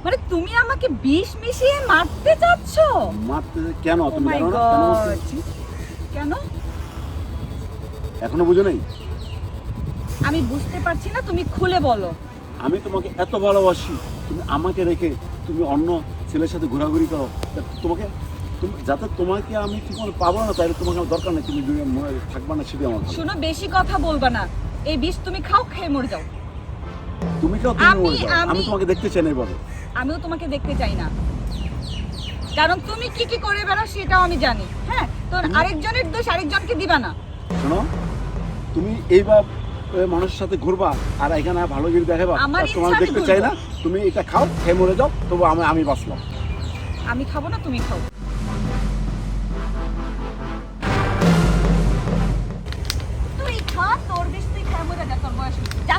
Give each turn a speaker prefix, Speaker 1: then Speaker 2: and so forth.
Speaker 1: মানে তুমি আমাকে বিষ মিশিয়ে মারতে চাচ্ছ?
Speaker 2: মারতে কেন
Speaker 1: Oh
Speaker 2: তুমি
Speaker 1: my
Speaker 2: জানো না কেন
Speaker 1: God!
Speaker 2: মারতে যাচ্ছি?
Speaker 1: কেন?
Speaker 2: এখনো বুঝো নাই?
Speaker 1: আমি বুঝতে পারছি না, তুমি খুলে বলো।
Speaker 2: আমি তোমাকে এত ভালোবাসি, তুমি আমাকে রেখে তুমি অন্য ছেলের সাথে ঘোরাঘুরি করো, যাতে তোমাকে আমি ঠিক মতো পাবো না, তাইলে তোমাকে আমার দরকার নেই, তুমি থাকবা না সেটাই আমার ভালো।
Speaker 1: শোনো, বেশি কথা বলবা না। এই বিষ তুমি খাও, খেয়ে মরে যাও।
Speaker 2: তুমি কেউ তুমি
Speaker 1: আমি-
Speaker 2: মরে যাও, আমি
Speaker 1: আমি-
Speaker 2: তোমাকে দেখতে চাই না এভাবে।
Speaker 1: আমিও তোমাকে দেখতে চাই না, কারণ তুমি কি কি করে বেড়াও সেটাও আমি জানি। হ্যাঁ, তো আরেকজনের দোষ আরেকজনকে দিবা না।
Speaker 2: শোনো, তুমি এইবার মানুষের সাথে ঘুরবা আর এখানে ভালোগিরি দেখাবা,
Speaker 1: আমার
Speaker 2: আর তোমার
Speaker 1: ইচ্ছা আমি
Speaker 2: দেখতে চাই
Speaker 1: ঘুরবো।
Speaker 2: না। তুমি এটা খাও, খেয়ে মরে যাও, তবু আমি বাঁচলাম।
Speaker 1: আমি খাবো না, তুমি খাও। তুই খা, তোর বিষ তুই খেয়ে মরে যা, তোর বয়স হয়েছে। যা।